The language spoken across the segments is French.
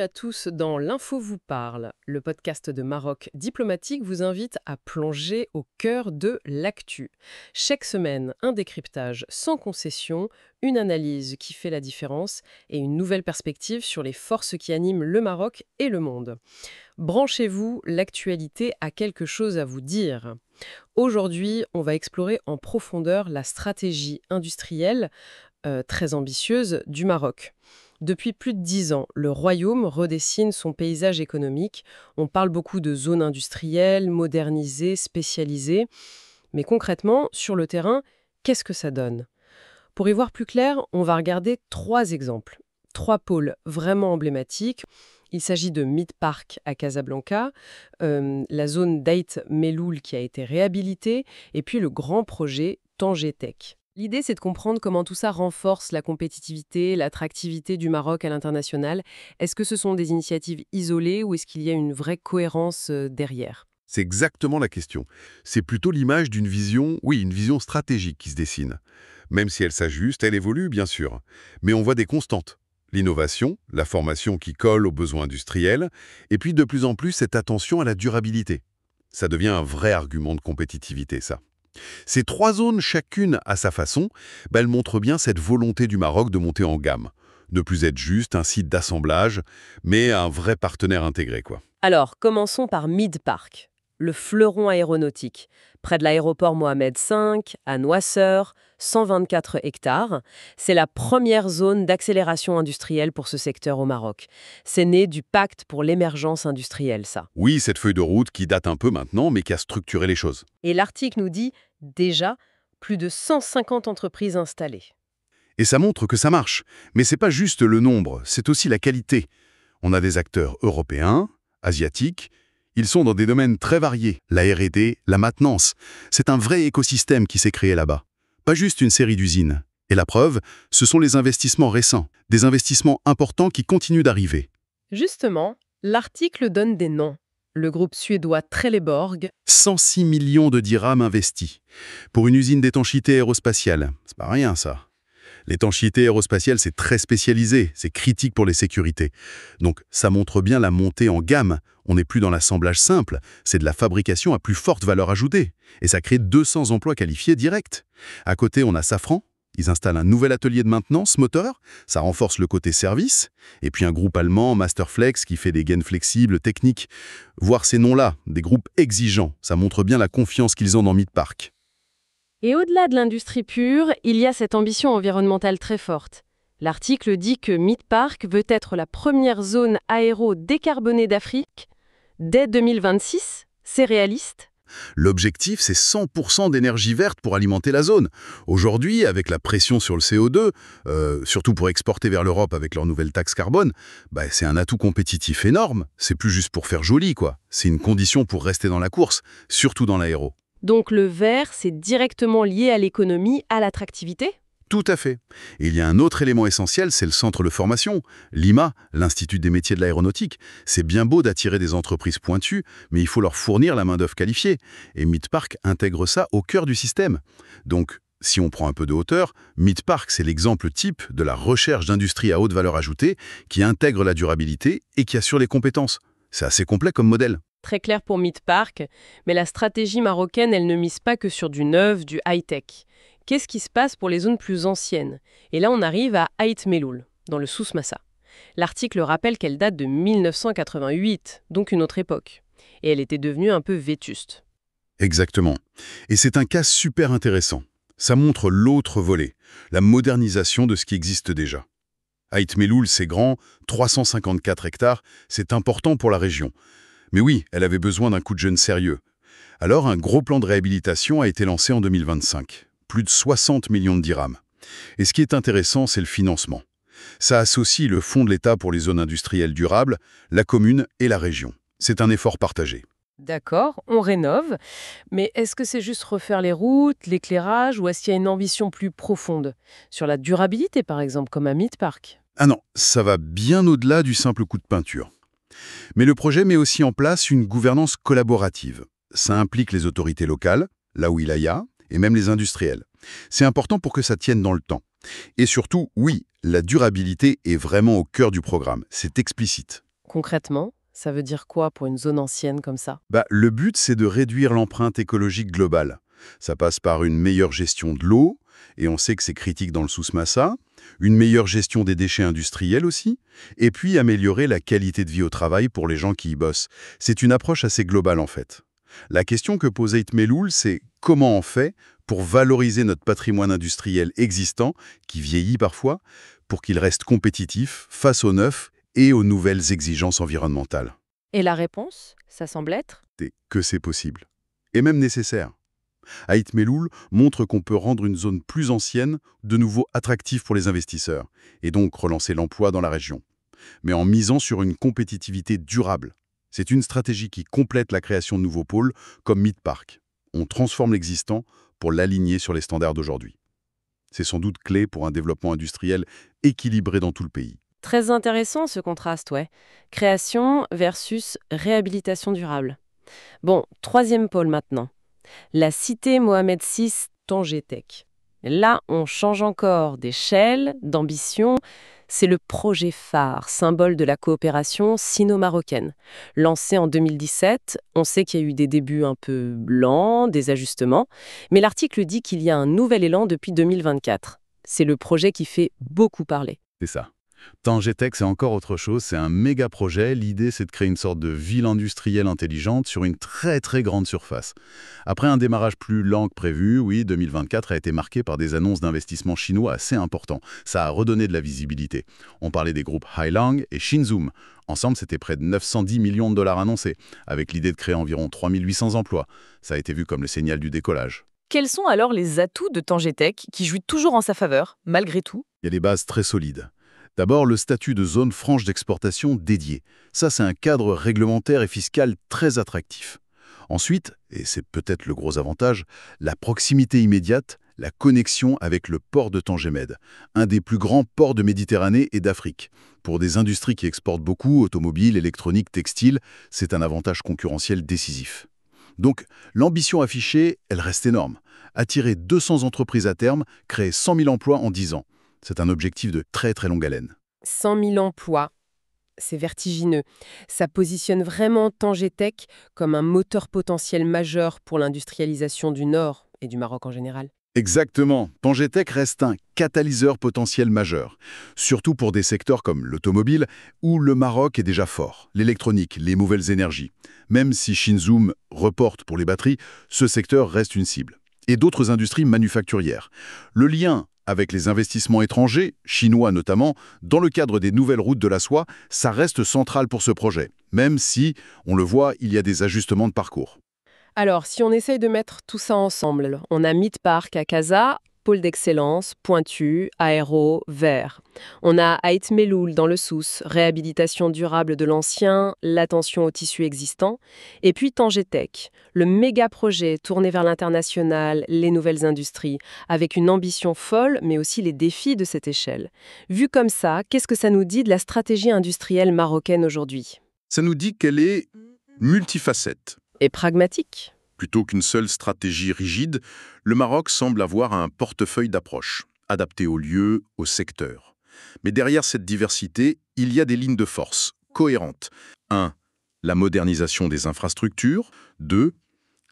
bienvenue à tous dans L'Info vous parle. Le podcast de Maroc Diplomatique vous invite à plonger au cœur de l'actu. Chaque semaine, un décryptage sans concession, une analyse qui fait la différence et une nouvelle perspective sur les forces qui animent le Maroc et le monde. Branchez-vous, l'actualité a quelque chose à vous dire. Aujourd'hui, on va explorer en profondeur la stratégie industrielle très ambitieuse du Maroc. Depuis plus de 10 ans, le royaume redessine son paysage économique. On parle beaucoup de zones industrielles, modernisées, spécialisées. Mais concrètement, sur le terrain, qu'est-ce que ça donne? Pour y voir plus clair, on va regarder 3 exemples. 3 pôles vraiment emblématiques. Il s'agit de Mid Park à Casablanca, la zone d'Aït Meloul qui a été réhabilitée, et puis le grand projet Tanger Tech. L'idée, c'est de comprendre comment tout ça renforce la compétitivité, l'attractivité du Maroc à l'international. Est-ce que ce sont des initiatives isolées ou est-ce qu'il y a une vraie cohérence derrière? C'est exactement la question. C'est plutôt l'image d'une vision, oui, une vision stratégique qui se dessine. Même si elle s'ajuste, elle évolue, bien sûr. Mais on voit des constantes. L'innovation, la formation qui colle aux besoins industriels, et puis de plus en plus cette attention à la durabilité. Ça devient un vrai argument de compétitivité, ça. Ces 3 zones, chacune à sa façon, elles montrent bien cette volonté du Maroc de monter en gamme. Ne plus être juste un site d'assemblage, mais un vrai partenaire intégré, quoi. Alors, commençons par Mid Park, le fleuron aéronautique, près de l'aéroport Mohamed V, à Noisseur, 124 hectares. C'est la première zone d'accélération industrielle pour ce secteur au Maroc. C'est né du pacte pour l'émergence industrielle, ça. Oui, cette feuille de route qui date un peu maintenant, mais qui a structuré les choses. Et l'article nous dit, déjà, plus de 150 entreprises installées. Et ça montre que ça marche. Mais c'est pas juste le nombre, c'est aussi la qualité. On a des acteurs européens, asiatiques. Ils sont dans des domaines très variés. La R&D, la maintenance. C'est un vrai écosystème qui s'est créé là-bas. Pas juste une série d'usines. Et la preuve, ce sont les investissements récents. Des investissements importants qui continuent d'arriver. Justement, l'article donne des noms. Le groupe suédois Trelleborg, 106 millions de dirhams investis. Pour une usine d'étanchéité aérospatiale. C'est pas rien, ça. L'étanchéité aérospatiale, c'est très spécialisé, c'est critique pour les sécurités. Donc ça montre bien la montée en gamme. On n'est plus dans l'assemblage simple, c'est de la fabrication à plus forte valeur ajoutée. Et ça crée 200 emplois qualifiés directs. À côté, on a Safran. Ils installent un nouvel atelier de maintenance moteur, ça renforce le côté service. Et puis un groupe allemand, Masterflex, qui fait des gaines flexibles, techniques. Voir ces noms-là, des groupes exigeants, ça montre bien la confiance qu'ils ont dans Mid Park. Et au-delà de l'industrie pure, il y a cette ambition environnementale très forte. L'article dit que Mid Park veut être la première zone aéro décarbonée d'Afrique. Dès 2026, c'est réaliste? L'objectif, c'est 100% d'énergie verte pour alimenter la zone. Aujourd'hui, avec la pression sur le CO2, surtout pour exporter vers l'Europe avec leur nouvelle taxe carbone, c'est un atout compétitif énorme. C'est plus juste pour faire joli, quoi. C'est une condition pour rester dans la course, surtout dans l'aéro. Donc le vert, c'est directement lié à l'économie, à l'attractivité? Tout à fait. Et il y a un autre élément essentiel, c'est le centre de formation. L'IMA, l'Institut des métiers de l'aéronautique. C'est bien beau d'attirer des entreprises pointues, mais il faut leur fournir la main-d'œuvre qualifiée. Et Mid Park intègre ça au cœur du système. Donc, si on prend un peu de hauteur, Mid Park, c'est l'exemple type de la recherche d'industrie à haute valeur ajoutée qui intègre la durabilité et qui assure les compétences. C'est assez complet comme modèle. Très clair pour Mid Park, mais la stratégie marocaine, elle ne mise pas que sur du neuf, du high-tech. Qu'est-ce qui se passe pour les zones plus anciennes? Et là, on arrive à Aït Meloul, dans le Souss-Massa. L'article rappelle qu'elle date de 1988, donc une autre époque. Et elle était devenue un peu vétuste. Exactement. Et c'est un cas super intéressant. Ça montre l'autre volet, la modernisation de ce qui existe déjà. Aït Meloul, c'est grand, 354 hectares, c'est important pour la région. Mais oui, elle avait besoin d'un coup de jeune sérieux. Alors, un gros plan de réhabilitation a été lancé en 2025. Plus de 60 millions de dirhams. Et ce qui est intéressant, c'est le financement. Ça associe le fonds de l'État pour les zones industrielles durables, la commune et la région. C'est un effort partagé. D'accord, on rénove. Mais est-ce que c'est juste refaire les routes, l'éclairage, ou est-ce qu'il y a une ambition plus profonde? Sur la durabilité, par exemple, comme à Mid Park? Ah non, ça va bien au-delà du simple coup de peinture. Mais le projet met aussi en place une gouvernance collaborative. Ça implique les autorités locales, la wilaya, et même les industriels. C'est important pour que ça tienne dans le temps. Et surtout, oui, la durabilité est vraiment au cœur du programme. C'est explicite. Concrètement, ça veut dire quoi pour une zone ancienne comme ça? Le but, c'est de réduire l'empreinte écologique globale. Ça passe par une meilleure gestion de l'eau, et on sait que c'est critique dans le Souss-Massa, une meilleure gestion des déchets industriels aussi, et puis améliorer la qualité de vie au travail pour les gens qui y bossent. C'est une approche assez globale en fait. La question que pose Ait Meloul, c'est comment on fait pour valoriser notre patrimoine industriel existant, qui vieillit parfois, pour qu'il reste compétitif face aux neufs et aux nouvelles exigences environnementales. Et la réponse, ça semble être? C'est que c'est possible, et même nécessaire. Ait Meloul montre qu'on peut rendre une zone plus ancienne de nouveau attractive pour les investisseurs, et donc relancer l'emploi dans la région, mais en misant sur une compétitivité durable. C'est une stratégie qui complète la création de nouveaux pôles, comme Midpark. On transforme l'existant pour l'aligner sur les standards d'aujourd'hui. C'est sans doute clé pour un développement industriel équilibré dans tout le pays. Très intéressant ce contraste, ouais. Création versus réhabilitation durable. Bon, troisième pôle maintenant. La cité Mohamed VI Tanger Tech. Là, on change encore d'échelle, d'ambition. C'est le projet phare, symbole de la coopération sino-marocaine. Lancé en 2017, on sait qu'il y a eu des débuts un peu lents, des ajustements, mais l'article dit qu'il y a un nouvel élan depuis 2024. C'est le projet qui fait beaucoup parler. C'est ça. Tanger Tech, c'est encore autre chose, c'est un méga projet. L'idée, c'est de créer une sorte de ville industrielle intelligente sur une très très grande surface. Après un démarrage plus lent que prévu, oui, 2024 a été marqué par des annonces d'investissements chinois assez importants. Ça a redonné de la visibilité. On parlait des groupes Hailang et Shinzoom. Ensemble, c'était près de 910 millions de dollars annoncés, avec l'idée de créer environ 3800 emplois. Ça a été vu comme le signal du décollage. Quels sont alors les atouts de Tanger Tech qui jouent toujours en sa faveur, malgré tout? Il y a des bases très solides. D'abord, le statut de zone franche d'exportation dédiée. Ça, c'est un cadre réglementaire et fiscal très attractif. Ensuite, et c'est peut-être le gros avantage, la proximité immédiate, la connexion avec le port de Tanger-Med, un des plus grands ports de Méditerranée et d'Afrique. Pour des industries qui exportent beaucoup, automobiles, électronique, textile, c'est un avantage concurrentiel décisif. Donc, l'ambition affichée, elle reste énorme. Attirer 200 entreprises à terme, créer 100 000 emplois en 10 ans. C'est un objectif de très très longue haleine. 100 000 emplois, c'est vertigineux. Ça positionne vraiment Tanger Tech comme un moteur potentiel majeur pour l'industrialisation du Nord et du Maroc en général. Exactement. Tanger Tech reste un catalyseur potentiel majeur, surtout pour des secteurs comme l'automobile, où le Maroc est déjà fort, l'électronique, les nouvelles énergies. Même si Shinzoom reporte pour les batteries, ce secteur reste une cible. Et d'autres industries manufacturières. Le lien avec les investissements étrangers, chinois notamment, dans le cadre des nouvelles routes de la soie, ça reste central pour ce projet, même si, on le voit, il y a des ajustements de parcours. Alors, si on essaye de mettre tout ça ensemble, on a Midpark à Casa, pôle d'excellence, pointu, aéro, vert. On a Ait Meloul dans le Souss, réhabilitation durable de l'ancien, l'attention aux tissus existants. Et puis Tanger Tech, le méga projet tourné vers l'international, les nouvelles industries, avec une ambition folle, mais aussi les défis de cette échelle. Vu comme ça, qu'est-ce que ça nous dit de la stratégie industrielle marocaine aujourd'hui? Ça nous dit qu'elle est multifacette. Et pragmatique? Plutôt qu'une seule stratégie rigide, le Maroc semble avoir un portefeuille d'approche, adapté au lieu, au secteur. Mais derrière cette diversité, il y a des lignes de force, cohérentes. 1. La modernisation des infrastructures. 2.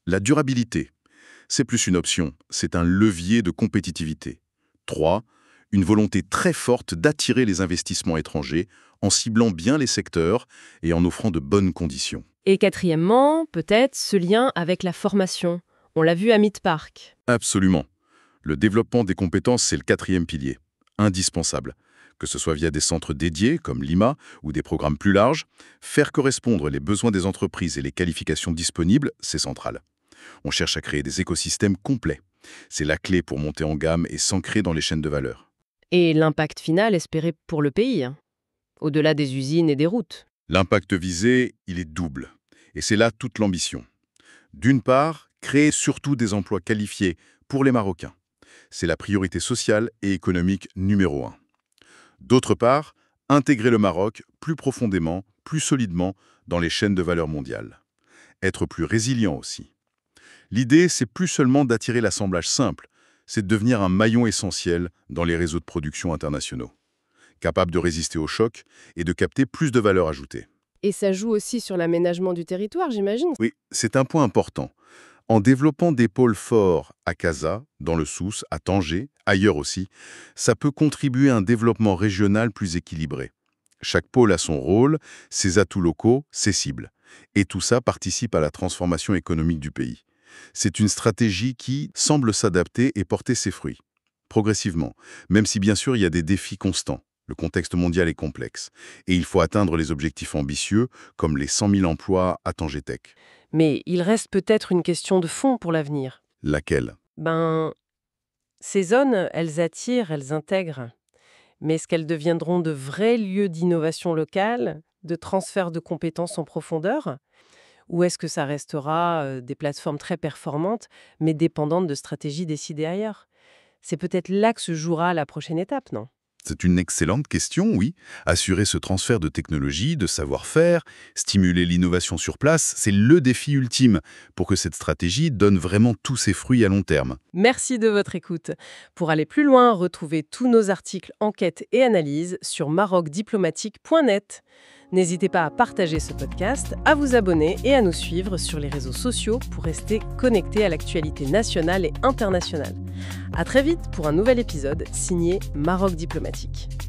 La durabilité. C'est plus une option, c'est un levier de compétitivité. 3. Une volonté très forte d'attirer les investissements étrangers en ciblant bien les secteurs et en offrant de bonnes conditions. Et quatrièmement, peut-être ce lien avec la formation. On l'a vu à Midpark. Absolument. Le développement des compétences, c'est le 4e pilier, indispensable. Que ce soit via des centres dédiés, comme l'IMA, ou des programmes plus larges, faire correspondre les besoins des entreprises et les qualifications disponibles, c'est central. On cherche à créer des écosystèmes complets. C'est la clé pour monter en gamme et s'ancrer dans les chaînes de valeur. Et l'impact final espéré pour le pays, au-delà des usines et des routes. L'impact visé, il est double. Et c'est là toute l'ambition. D'une part, créer surtout des emplois qualifiés pour les Marocains. C'est la priorité sociale et économique numéro 1. D'autre part, intégrer le Maroc plus profondément, plus solidement dans les chaînes de valeur mondiales. Être plus résilient aussi. L'idée, c'est plus seulement d'attirer l'assemblage simple, c'est de devenir un maillon essentiel dans les réseaux de production internationaux, capable de résister aux chocs et de capter plus de valeur ajoutée. Et ça joue aussi sur l'aménagement du territoire, j'imagine. Oui, c'est un point important. En développant des pôles forts à Casa, dans le Souss, à Tanger, ailleurs aussi, ça peut contribuer à un développement régional plus équilibré. Chaque pôle a son rôle, ses atouts locaux, ses cibles. Et tout ça participe à la transformation économique du pays. C'est une stratégie qui semble s'adapter et porter ses fruits. Progressivement, même si bien sûr il y a des défis constants. Le contexte mondial est complexe. Et il faut atteindre les objectifs ambitieux, comme les 100 000 emplois à Tanger Tech. Mais il reste peut-être une question de fond pour l'avenir. Laquelle? Ces zones, elles attirent, elles intègrent. Mais est-ce qu'elles deviendront de vrais lieux d'innovation locale, de transfert de compétences en profondeur? Ou est-ce que ça restera des plateformes très performantes, mais dépendantes de stratégies décidées ailleurs? C'est peut-être là que se jouera la prochaine étape, non? C'est une excellente question, oui. Assurer ce transfert de technologie, de savoir-faire, stimuler l'innovation sur place, c'est le défi ultime pour que cette stratégie donne vraiment tous ses fruits à long terme. Merci de votre écoute. Pour aller plus loin, retrouvez tous nos articles, enquêtes et analyses sur marocdiplomatique.net. N'hésitez pas à partager ce podcast, à vous abonner et à nous suivre sur les réseaux sociaux pour rester connectés à l'actualité nationale et internationale. À très vite pour un nouvel épisode signé Maroc Diplomatique.